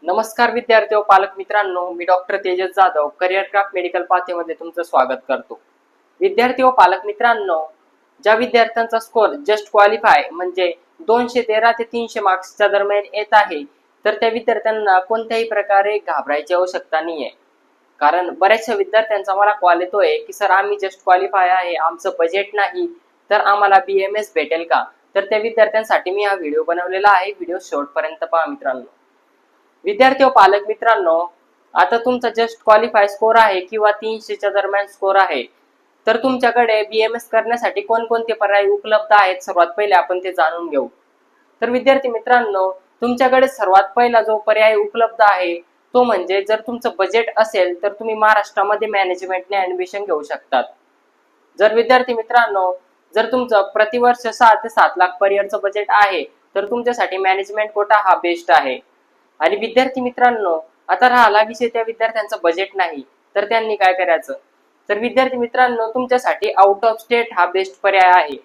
नमस्कार विद्यार्थी व पालक मित्रांनो, मी doctor Tejas Jadhav career craft medical पाथवेमध्ये तुमचं स्वागत करतो। विद्यार्थी व पालक मित्रांनो, ज्या विद्यार्थ्यांचा स्कोर जस्ट क्वालिफाय म्हणजे 213 ते 300 मार्क्सच्या दरम्यान येत आहे, तर त्या विद्यार्थ्यांना कोणत्याही प्रकारे घाबरायची आवश्यकता नाहीये। कारण बऱ्याचशा विद्यार्थ्यांचा मला कॉल येतोय की सर आम्ही जस्ट क्वालिफाय आहे, आमचं बजेट नाही, तर आम्हाला BMS भेटेल का? तर त्या विद्यार्थ्यांसाठी मी हा व्हिडिओ बनवलेला आहे। व्हिडिओ शेवटपर्यंत पहा मित्रांनो। विद्यार्थी व पालक मित्रांनो, आता तुमचा जस्ट क्वालिफाय स्कोर आहे किंवा 300च्या दरम्यान स्कोर आहे, तर तुमच्याकडे BMS करण्यासाठी कोणकोणते पर्याय उपलब्ध आहेत सर्वात पहिले आपण ते जाणून घेऊ। तर विद्यार्थी मित्रांनो, तुमच्याकडे सर्वात पहिला जो पर्याय उपलब्ध आहे तो म्हणजे जर तुमचं बजेट असेल तर तुम्ही महाराष्ट्रामध्ये मॅनेजमेंटने ऍडमिशन घेऊ शकतात। जर विद्यार्थी मित्रांनो, जर तुमचं प्रतिवर्ष 6 ते 7 लाख पर्यंतचं बजेट आहे तर तुमच्यासाठी मॅनेजमेंट कोटा हा बेस्ट आहे। आणि विद्यार्थी मित्रांनो, आता राहिला विषय त्या विद्यार्थ्यांचं बजेट नाही, तर त्यांनी काय करायचं? तर विद्यार्थी मित्रांनो, तुमच्यासाठी आउट ऑफ स्टेट हा बेस्ट पर्याय आहे।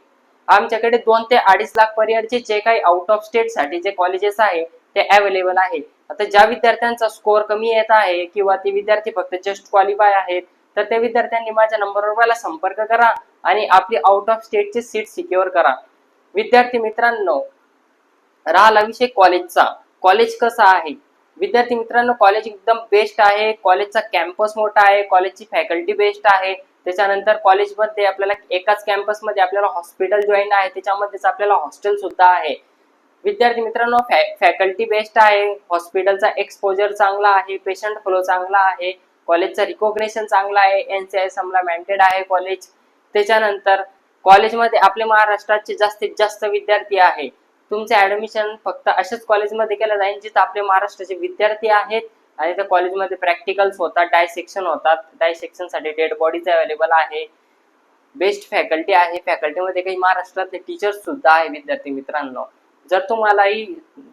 आमच्याकडे 2 ते 2.5 लाख पर्यंतचे जे काही आउट ऑफ स्टेट साठी जे कॉलेजेस आहे ते अवेलेबल आहे। आता ज्या विद्यार्थ्यांचा स्कोर कमी येत आहे किंवा ते विद्यार्थी फक्त जस्ट क्वालिफाय आहेत, तर त्या विद्यार्थ्यांनी माझ्या नंबरवर मला संपर्क करा आणि आपली आउट ऑफ स्टेटची सीट सिक्युअर करा। विद्यार्थी मित्रांनो, राहिला विषय कॉलेजचा, कॉलेज कसं आहे? विद्यार्थी मित्रांनो, कॉलेज एकदम बेस्ट आहे। कॉलेजचा कॅम्पस मोठा आहे, कॉलेजची फॅकल्टी बेस्ट आहे। त्याच्यानंतर कॉलेजमध्ये आपल्याला एकाच कॅम्पसमध्ये आपल्याला हॉस्पिटल जॉईन आहे, त्याच्यामध्येच आपल्याला हॉस्टेल सुद्धा आहे। विद्यार्थी मित्रांनो, फॅकल्टी बेस्ट आहे, हॉस्पिटलचा एक्सपोजर चांगला आहे, पेशंट फ्लो चांगला आहे, कॉलेजचा रिकॉग्निशन चांगला आहे, NCISM ला मॅन्डेट आहे कॉलेज। त्याच्यानंतर कॉलेजमध्ये आपले महाराष्ट्राचे जास्तीत जास्त विद्यार्थी आहे। तुमचे ऍडमिशन फक्त अशाच कॉलेजमध्ये केलं जाईल जिथे आपले महाराष्ट्राचे विद्यार्थी आहेत आणि त्या कॉलेजमध्ये प्रॅक्टिकल्स होतात, डायसेक्शन होतात। डायसेक्शन साठी डेड बॉडीज अवेलेबल आहे, बेस्ट फॅकल्टी आहे, फॅकल्टीमध्ये काही महाराष्ट्रातले टीचर्स सुद्धा आहे। विद्यार्थी मित्रांनो, जर तुम्हालाही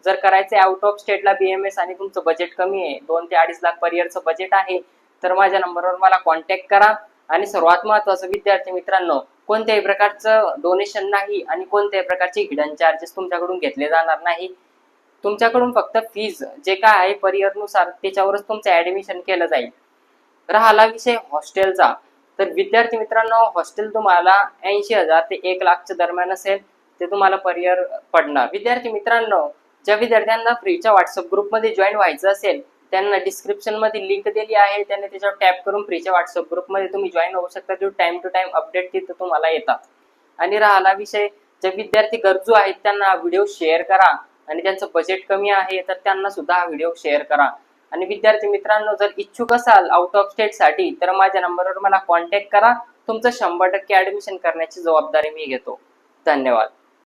जर करायचे आउट ऑफ स्टेटला BMS आणि तुमचं बजेट कमी आहे, 2 ते 2.5 लाख पर्यंतचं बजेट आहे, तर माझ्या नंबरवर मला कॉन्टॅक्ट करा। आणि सर्वात महत्त्वाचं विद्यार्थी मित्रांनो, कोणत्याही प्रकारचं डोनेशन नाही आणि कोणत्याही प्रकारचे हिडन चार्जेस तुमच्याकडून घेतले जाणार नाही। तुमच्याकडून फक्त फीज जे काय आहे पर इयरनुसार त्याच्यावरच तुमचं ऍडमिशन केलं जाईल। राहिला विषय हॉस्टेलचा, तर विद्यार्थी मित्रांनो, हॉस्टेल तुम्हाला 80,000 ते 1 लाखच्या दरम्यान असेल, ते तुम्हाला पर इयर पडणार। विद्यार्थी मित्रांनो, ज्या विद्यार्थ्यांना फ्रीच्या व्हॉट्सअप ग्रुपमध्ये जॉईन व्हायचं असेल, त्यांना डिस्क्रिप्शन मध्ये लिंक दिली आहे, त्यांनी त्याच्यावर टॅप करून फ्रीच्या व्हॉट्सअप ग्रुपमध्ये तुम्ही जॉईन होऊ शकता। जो टाइम टू टाइम अपडेट तिथं तुम्हाला येतात। आणि राहिला विषय, जे विद्यार्थी गरजू आहेत त्यांना हा व्हिडिओ शेअर करा आणि त्यांचं बजेट कमी आहे तर त्यांना सुद्धा हा व्हिडिओ शेअर करा। आणि विद्यार्थी मित्रांनो, जर इच्छुक असाल आउट ऑफ स्टेट साठी तर माझ्या नंबरवर मला कॉन्टॅक्ट करा। तुमचं 100% ऍडमिशन करण्याची जबाबदारी मी घेतो। धन्यवाद।